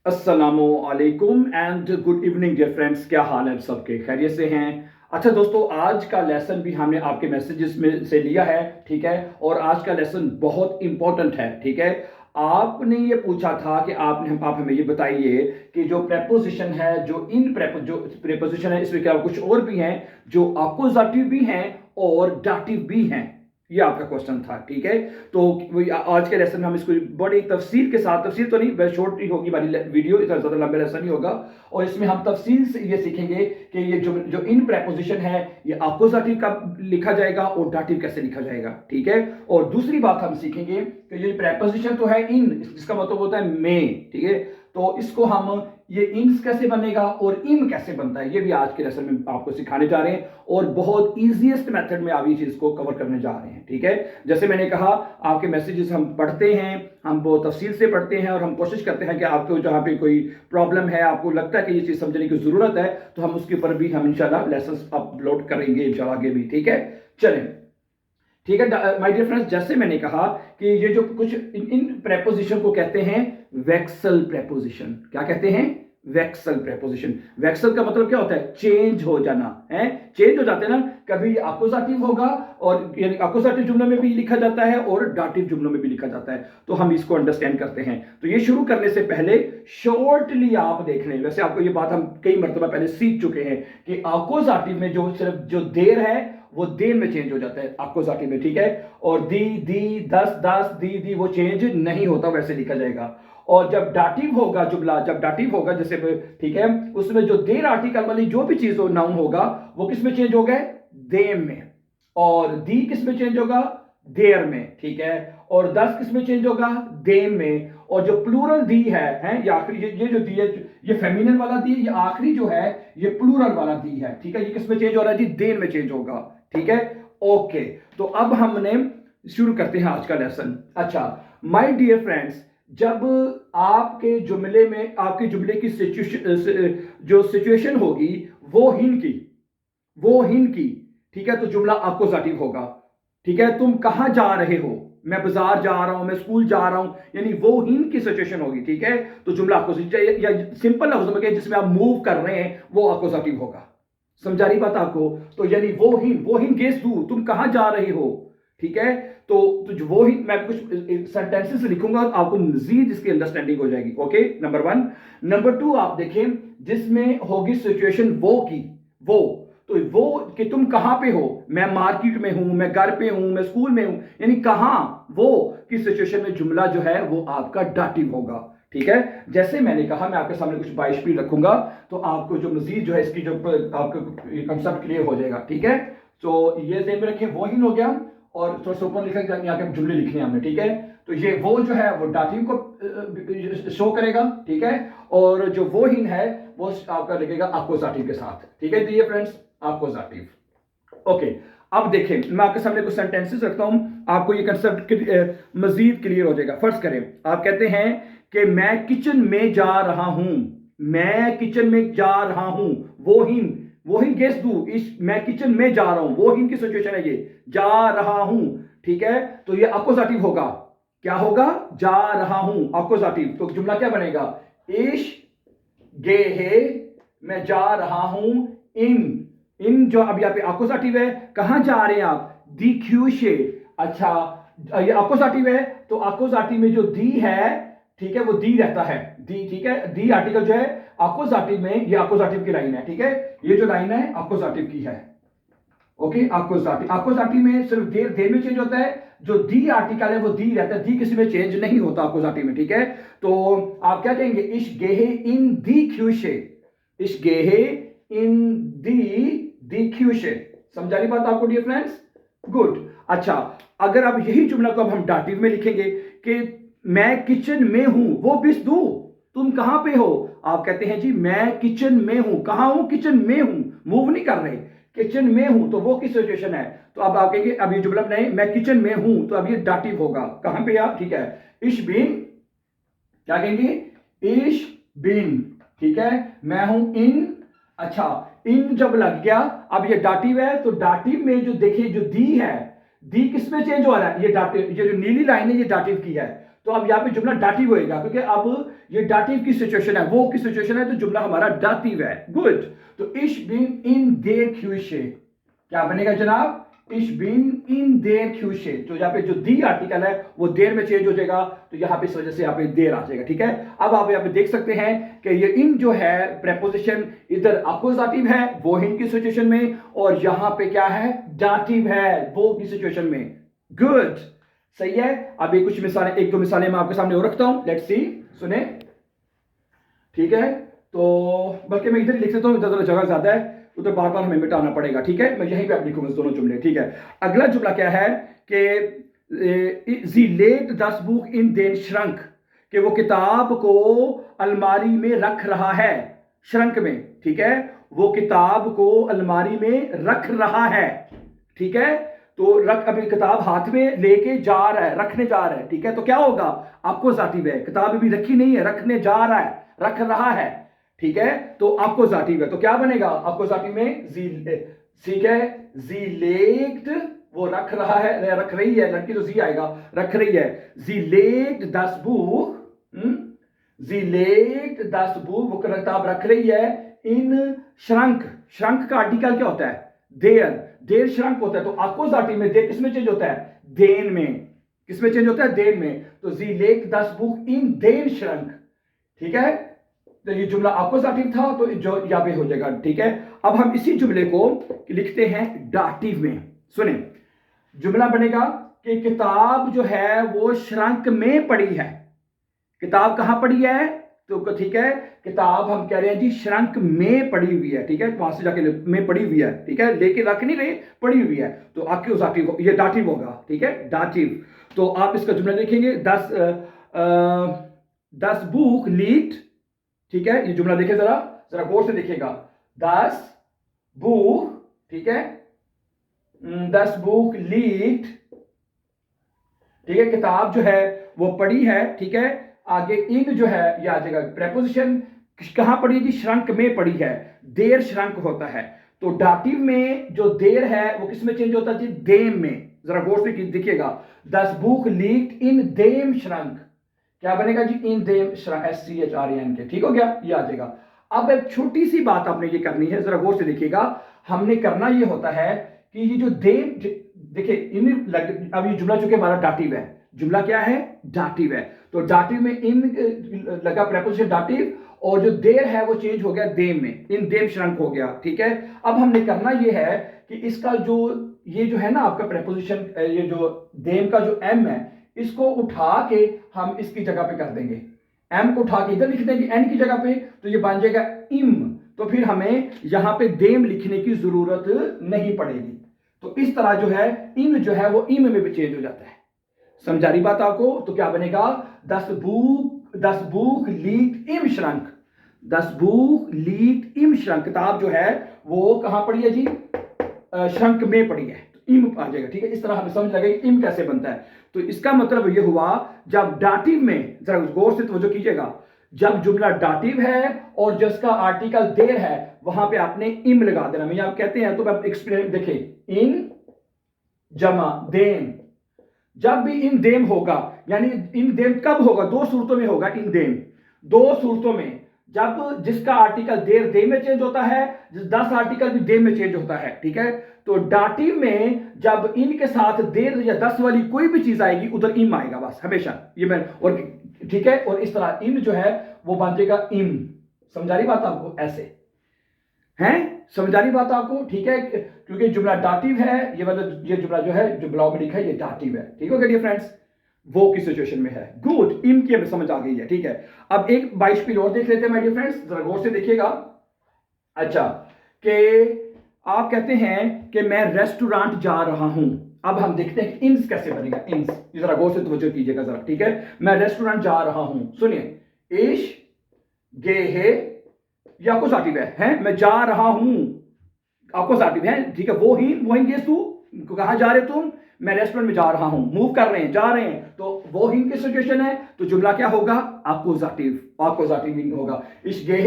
अस्सलामु अलैकुम and good evening dear friends. क्या हाल है सबके? खैरियत से हैं? अच्छा दोस्तों, आज का लेसन भी हमने आपके मैसेजेस में से लिया है, ठीक है। और आज का लेसन बहुत इंपॉर्टेंट है, ठीक है। आपने ये पूछा था कि आप हमें ये बताइए कि जो प्रेपोजिशन है, जो प्रेपोजिशन है, इसमें क्या कुछ और भी हैं जो अपोजिटिव भी हैं और डाटिव भी हैं। ये आपका क्वेश्चन था, ठीक है। तो आज के लेसन में हम इसको बड़ी तफसील के साथ, तफसील तो नहीं, वह शॉर्ट ही होगी हमारी वीडियो, इतना ज़्यादा लंबा लेसन नहीं होगा। और इसमें हम तफसील से ये सीखेंगे कि ये जो इन प्रेपोजिशन है, ये अपोजिटिव का लिखा जाएगा और डाटिव कैसे लिखा जाएगा, ठीक है। और दूसरी बात हम सीखेंगे कि ये प्रेपोजिशन तो है इन, जिसका मतलब होता है में, ठीक है। तो इसको हम ये इंस कैसे बनेगा और इन कैसे बनता है, ये भी आज के लेसन में आपको सिखाने जा रहे हैं। और बहुत इजीएस्ट मेथड में आप ये चीज को कवर करने जा रहे हैं, ठीक है। जैसे मैंने कहा, आपके मैसेजेस हम पढ़ते हैं, हम बहुत तफसील से पढ़ते हैं और हम कोशिश करते हैं कि आपको जहां पे कोई प्रॉब्लम है, आपको लगता है कि ये चीज समझने की जरूरत है, तो हम उसके ऊपर भी हम इंशाल्लाह लेसन अपलोड करेंगे इंशाल्लाह आगे भी, ठीक है। चलें, ठीक है माय डियर फ्रेंड्स। जैसे मैंने कहा कि ये जो कुछ इन प्रेपोजिशन को कहते हैं वेक्सल प्रेपोजिशन। क्या कहते हैं? वेक्सल प्रेपोजिशन। वेक्सल का मतलब क्या होता है? चेंज हो जाना है, चेंज हो जाते हैं ना। कभी अपोजिटिव होगा और यानी अपोजिटिव जुमलों में भी लिखा जाता है और डाटिव जुमलों में भी लिखा जाता है। तो हम इसको अंडरस्टैंड करते हैं। तो ये शुरू करने से पहले शॉर्टली आप देख लें, वैसे आपको ये बात हम कई मरतबा पहले सीख चुके हैं कि अपोजिटिव में जो सिर्फ जो देर है वो देर में चेंज हो जाता है अपोजिटिव में, ठीक है। और दी दस दस दी वो चेंज नहीं होता, वैसे लिखा जाएगा। और जब डाटिव होगा जुमला, जब डाटिव होगा जैसे, ठीक है, उसमें जो देर आर्टिकल वाली जो भी चीज हो, नाउन होगा, वो किस में चेंज हो गए? देम में। और दी किस में चेंज होगा? देर में, ठीक है। और दस किस में चेंज होगा? देम में। और जो प्लूरल दी है ये आखिरी, ये जो दी है, ये फेमिनिन वाला दी, ये आखिरी जो है ये प्लूरल वाला दी है, ठीक है। ये किस में चेंज हो रहा है जी? देर में चेंज होगा, ठीक है। ओके, तो अब हमने शुरू करते हैं आज का लेसन। अच्छा माय डियर फ्रेंड्स, जब आपके जुमले में, आपके जुमले की जो सिचुएशन होगी वो हिन की, ठीक है, तो जुमला अपोजिटिव होगा, ठीक है। तुम कहां जा रहे हो? मैं बाजार जा रहा हूं, मैं स्कूल जा रहा हूं, यानी वो हिन की सिचुएशन होगी, ठीक है। तो जुमला अपोजिटिव, या सिंपल लफ्ज में जिसमें आप मूव कर रहे हैं वो अपोजिटिव होगा। समझा रही बात आपको? तो यानी वो हिन गेस दू, तुम कहां जा रहे हो, ठीक है। तो जो वो ही मैं कुछ सेंटेंसेस लिखूंगा, आपको मजीद इसकी अंडरस्टैंडिंग हो जाएगी। Okay, number one. Number two आप देखें, जिसमें होगी सिचुएशन वो की, वो, तो वो कि तुम कहां पे हो? मैं मार्केट में हूं, मैं घर पे हूं, मैं स्कूल में हूं, यानी कहां, वो की सिचुएशन में जुमला जो है वो आपका डाटिव होगा, ठीक है। जैसे मैंने कहा, मैं आपके सामने कुछ 22 पी रखूंगा, तो आपको जो मजीद जो है इसकी जो आपको कंसेप्ट क्लियर हो जाएगा, ठीक है। तो ये ध्यान में रखें, वो ही हो गया। और थोड़ा सा ऊपर लिखा, यहाँ के जुमले लिखने हैं हमने, ठीक है। तो ये वो जो है वो डाटिव को शो करेगा, ठीक है। और जो वो ही है वो आपका लिखेगा अपोजिटिव के साथ, ठीक है। तो फ्रेंड्स अपोजिटिव। ओके, अब देखें, मैं आपके सामने कुछ सेंटेंसेस रखता हूं, आपको ये कंसेप्ट मजीद क्लियर हो जाएगा। फर्स्ट करें, आप कहते हैं कि मैं किचन में जा रहा हूं, मैं किचन में जा रहा हूं, वो ही गेस दू, इस मैं किचन में जा रहा हूं, वो ही की सिचुएशन है, ये जा रहा हूं, ठीक है। तो ये अपोजिटिव होगा। क्या होगा? जा रहा हूं, अपोजिटिव। तो जुमला क्या बनेगा? इश गे है, मैं जा रहा हूं इन जो अब यहाँ पे अपोजिटिव है, कहां जा रहे हैं आप? दी ख्यूशे। अच्छा, ये अपोजिटिव है, तो अपोजिटिव में जो दी है, ठीक है, वो दी रहता है, दी, ठीक है। दी आर्टिकल जो है अपोजिटिव में, ये अपोजिटिव की लाइन है, ठीक है। ये जो लाइन है अपोजिटिव की है। ओके, अपोजिटिव में सिर्फ देर में चेंज होता है, जो दी आर्टिकल है वो दी रहता है, दी किसी में चेंज नहीं होता अपोजिटिव में, ठीक है। तो आप क्या कहेंगे? इश गेहे इन दी ख्यूशे, इश गेहे इन दी ख्यूशे। समझा रही बात आपको डियर फ्रेंड्स? गुड। अच्छा, अगर अब यही जुमला को अब हम डाटिव में लिखेंगे कि मैं किचन में हूं, वो बिस दू, तुम कहां पे हो? आप कहते हैं जी मैं किचन में हूं, कहां हूं? किचन में हूं, मूव नहीं कर रहे, किचन में हूं, तो वो किस सिचुएशन है? तो अब आप कहेंगे, अब ये जुमला नहीं, मैं किचन में हूं, तो अब ये डाटिव होगा। कहां पे आप? ठीक है, इश बिन, क्या कहेंगे? इश बिन, ठीक है, मैं हूं इन। अच्छा, इन जब लग गया, अब ये डाटिव है, तो डाटिव में जो देखिए जो दी है, दी किस में चेंज हो रहा है? ये डाटिव, ये जो नीली लाइन है ये डाटिव की है, तो अब यहाँ पे जुमला डाटिव होएगा, क्योंकि अब ये डाटिव की सिचुएशन है, वो की सिचुएशन है, तो जुमला हमारा डाटिव है। गुड। तो इश बिन इन देर क्यूशे क्या बनेगा जनाब? इश बिन इन देर क्यूशे। तो यहाँ पे जो दी आर्टिकल है वो देर में चेंज हो जाएगा, तो यहाँ पे इस वजह से यहाँ पे देर आ जाएगा। ठीक है, अब आप यहाँ पे देख सकते हैं कि ये इन जो है प्रेपोजिशन इधर अपोजिटिव है वो इन की सिचुएशन में, और यहाँ पे क्या है? डाटिव है वो की सिचुएशन में। गुड, सही है। अभी कुछ मिसालें, एक दो मिसालें मैं आपके सामने और रखता हूं, लेट्स सी, सुने। ठीक है, तो बल्कि मैं इधर ही लिख देता हूं, इधर जगह ज्यादा है, उधर बार बार हमें मिटाना पड़ेगा। ठीक है, मैं यहीं पे आप लिखूंगा दोनों जुमले। ठीक है, अगला जुमला क्या है कि जी लेट दस बुक इन देन श्रंक, कि वो किताब को अलमारी में रख रहा है, श्रंक में। ठीक है, वो किताब को अलमारी में रख रहा है। ठीक है, तो रख, अभी किताब हाथ में लेके जा रहा है, रखने जा रहा है। ठीक है, तो क्या होगा? आपको जातिव है, किताब अभी रखी नहीं है, रखने जा रहा है, रख रहा है। ठीक है, तो आपको जातिव है, तो क्या बनेगा आपको जातिव में? जी, ठीक है, जी लेक्ड, वो रख रहा है, रख रही है, लड़की तो जी आएगा, रख रही है। जी लेक्ड दस बुक, जी लेक्ड दस बुक, वो किताब रख रही है इन श्रंक। श्रंक का आर्टिकल क्या होता है? देर। देर श्रंक होता है, तो अपोजिटिव में देर किसमें चेंज होता है? देन में। किसमें चेंज होता है? देन में। तो जी लेक दस बुक इन देन श्रंक। ठीक है, तो ये जुमला अपोजिटिव था, तो जो यहां पे हो जाएगा। ठीक है, अब हम इसी जुमले को लिखते हैं डाटिव में। सुने, जुमला बनेगा कि किताब जो है वो श्रंक में पड़ी है। किताब कहां पड़ी है? तो ठीक है, किताब हम कह रहे हैं जी श्रंक में पड़ी हुई है। ठीक है, वहां से जाके में पड़ी हुई है। ठीक है, लेके रख नहीं रहे, पड़ी हुई है, तो एक्यूजेटिव, ये डाटिव होगा। ठीक है, डाटिव। तो आप इसका जुमला देखेंगे, दस बुक लीक्ड। ठीक है, ये जुमला देखें, जरा जरा गौर से देखिएगा। 10 बुक, ठीक है, 10 बुक लीक्ड। ठीक है, किताब जो है वो पड़ी है। ठीक है, आगे इन जो है ये आ जाएगा प्रेपोजिशन, कहां पड़ी है जी? श्रंक में पड़ी है। देर श्रंक होता है, तो डाटिव में जो देर है वो किस में चेंज होता है जी? देम में। जरा गौर से देखिएगा, 10 book leaked in them shrunk, क्या बनेगा जी? इन देम श्रंक, SCHREN के। ठीक हो गया, ये आ जाएगा। अब एक छोटी सी बात आपने ये करनी है, जरा गौर से देखिएगा। हमने करना ये होता है कि ये जो देम, देखिए इन, अब ये जुमला चूंकि हमारा डाटिव है, जुमला क्या है? डाटिव है, तो डाटिव में इन लगा प्रेपोजिशन डाटिव, और जो देर है वो चेंज हो गया देम में, इन देम श्रंक हो गया। ठीक है, अब हमने करना ये है कि इसका जो ये जो है ना आपका प्रेपोजिशन, ये जो देम का जो एम है, इसको उठा के हम इसकी जगह पे कर देंगे। एम को उठा के इधर लिख देंगे एन की जगह पे, तो ये बन जाएगा इम। तो फिर हमें यहां पे देम लिखने की जरूरत नहीं पड़ेगी। तो इस तरह जो है इम जो है वो इम में भी चेंज हो जाता है। समझा रही बात आपको? तो क्या बनेगा? 10 बुक लीक्ड इम श्रंक। 10 बुक लीक्ड इम श्रंक, किताब जो है वो कहां पड़ी है जी? श्रंक में पड़ी है, तो इम आ जाएगा। ठीक है, इस तरह हमें समझ लगेगा इम कैसे बनता है। तो इसका मतलब ये हुआ, जब डाटिव में, जरा गौर से तवज्जो कीजिएगा, जब जुमला डाटिव है और जिसका आर्टिकल देर है वहां पे आपने इम लगा देना। मैं आप कहते हैं तो आप एक्सप्लेन देखें, इन जमा देम, जब भी इन देम होगा, यानी इन देम कब होगा? दो सूरतों में होगा इन देम, दो सूरतों में। जब जिसका आर्टिकल देर दे में चेंज होता है, 10 आर्टिकल भी दे में चेंज होता है। ठीक है, तो डाटिव में जब इन के साथ देर या 10 वाली कोई भी चीज आएगी उधर इम आएगा बस, हमेशा। ये मैं, और ठीक है, और इस तरह इन जो है वो बन जाएगा इम। समझा रही बात आपको? ऐसे हैं, समझा रही बात आपको? ठीक है, क्योंकि जुमला डाटिव है, ये मतलब ये जुमला जो है, जो ब्लॉग में लिखा है, ये डाटिव है। ठीक हो गया फ्रेंड्स, वो की सिचुएशन में है। गुड, इनकी हमें समझ आ गई है। ठीक है, अब एक 22 पील और देख लेते हैं माय डियर फ्रेंड्स, जरा गौर से देखिएगा। अच्छा, कि आप कहते हैं कि मैं रेस्टोरेंट जा रहा हूं। अब हम देखते हैं इंस कैसे बनेगा। इंस, जरा गौर से तवज्जो कीजिएगा जरा। ठीक है, मैं रेस्टोरेंट जा रहा हूं, सुनिए, इश गे है, ये आपको साटिव है, मैं जा रहा हूं, आपको साटिव है। ठीक है, वो ही गेस तू, कहां जा रहे तुम? मैं रेस्टोरेंट में जा रहा हूं, मूव कर रहे हैं, जा रहे हैं, तो वो हिम की सिचुएशन है, तो जुमला क्या होगा? अपोजिटिव होगा। इस गे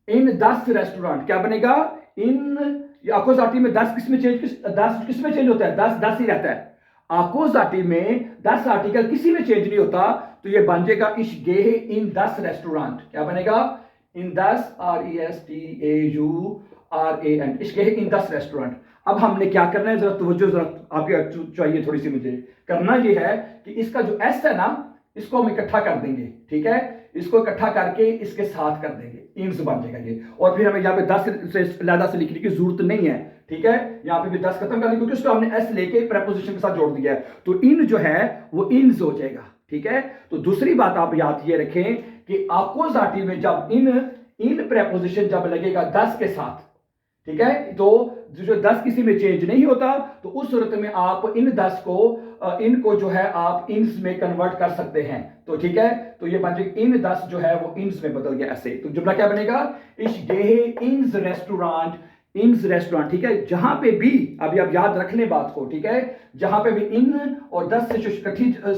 इन 10 रेस्टोरेंट, क्या बनेगा? इन अपोजिटिव में 10 किस में चेंज होता है? 10 ही रहता है। अपोजिटिव में 10 आर्टिकल किसी में चेंज नहीं होता, तो ये बन जाएगा इश गेहे इन 10 रेस्टोरेंट। क्या बनेगा? इन 10 RESTAURANT, इश गेहे इन 10 रेस्टोरेंट। अब हमने क्या करना है, जरा तवज्जो जरा आपकी चाहिए थोड़ी सी। मुझे करना ये है कि इसका जो एस है ना, इसको हम इकट्ठा कर देंगे, ठीक है, इसको इकट्ठा करके इसके साथ कर देंगे, इन्स बन जाएगा ये। और फिर हमें यहाँ पे 10 से अलग से लिखने की जरूरत नहीं है, ठीक है, यहाँ पे भी 10 खत्म कर देंगे क्योंकि उसको हमने एस लेके प्रेपोजिशन के साथ जोड़ दिया है, तो इन जो है वो इन्स हो जाएगा, ठीक है। तो दूसरी बात आप याद ये रखें कि अक्यूजेटिव में जब इन प्रेपोजिशन जब लगेगा 10 के साथ, ठीक है, तो जो 10 किसी में चेंज नहीं होता, तो उस सूरत में आप इन 10 को इनको जो है आप इन्स में कन्वर्ट कर सकते हैं। तो ठीक है, तो ये बन जाएगा इन 10 जो है वो इन्स में बदल गया ऐसे। तो जुमला क्या बनेगा? इश गेहे इन्स रेस्टोरेंट, ठीक है। जहां पे भी, अभी आप याद रख लें बात को, ठीक है, जहां पे भी इन और 10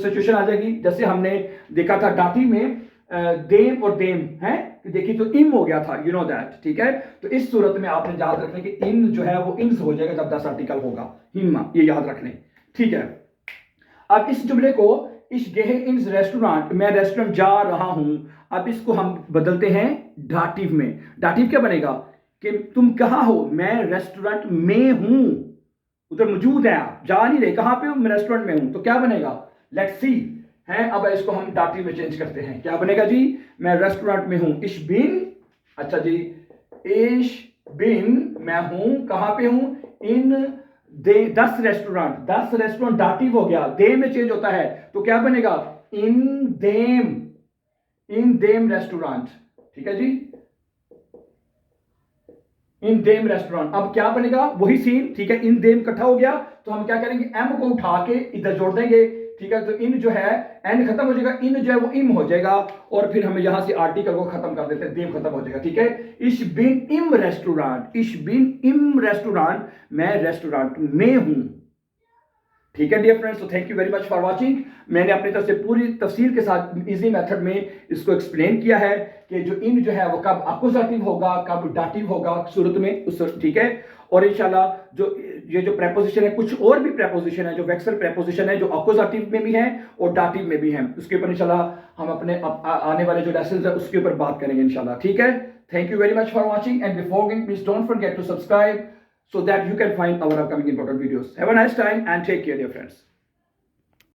सिचुएशन आ जाएगी, जैसे हमने देखा था डाटी में देम और देम है, देखिए तो इम हो गया था, यू नो दैट, ठीक है। तो इस सूरत में आपने याद रखने कि इन जो है वो इन्स हो जाएगा जब 10 आर्टिकल होगा, हिम्मा, ये याद रख लें, ठीक है। अब इस जुमले को इस गेहे इन्स रेस्टोरेंट, मैं रेस्टोरेंट जा रहा हूं, अब इसको हम बदलते हैं डाटिव में। डाटिव क्या बनेगा कि तुम कहां हो? मैं रेस्टोरेंट में हूं, उधर मौजूद है, आप जा नहीं रहे, कहां पे हो? मैं रेस्टोरेंट में हूं। तो क्या बनेगा? लेट्स सी है। अब इसको हम डाटिव में चेंज करते हैं, क्या बनेगा जी? मैं रेस्टोरेंट में हूं, इश बिन, अच्छा जी, इश बिन, मैं हूं, कहां पे हूं? इन 10 रेस्टोरेंट डाटिव हो गया, दे में चेंज होता है, तो क्या बनेगा? इन देम रेस्टोरेंट, ठीक है जी, इन देम रेस्टोरेंट। अब क्या बनेगा? वही सीन, ठीक है, इन देम इकट्ठा हो गया, तो हम क्या करेंगे? एम को उठा के इधर जोड़ देंगे, ठीक है। तो इन जो है एन खत्म हो जाएगा, इन जो है वो इम हो जाएगा, और फिर हमें यहां से आर्टिकल को खत्म कर देते हैं, देम खत्म हो जाएगा, ठीक है। इश बिन इम रेस्टोरेंट, मैं रेस्टोरेंट में हूं, ठीक है डियर फ्रेंड्स। तो thank you very much for watching. मैंने अपनी तरफ से पूरी तफसील के साथ इजी मेथड में इसको एक्सप्लेन किया है कि जो इन जो है वो कब अक्यूजेटिव होगा, कब डाटिव होगा सूरत में, उस, ठीक है। और इंशाल्लाह जो प्रेपोजिशन है, कुछ और भी प्रेपोजिशन है जो वेक्सल प्रेपोजिशन है, जो अक्यूजेटिव में भी है और डाटिव में भी है, उसके ऊपर इंशाल्लाह हम अपने आने वाले जो लेसन है उसके ऊपर बात करेंगे इंशाल्लाह, ठीक है। Thank you very much for watching, and before going, please don't forget to subscribe so that you can find our upcoming important videos. Have a nice time and take care, dear friends.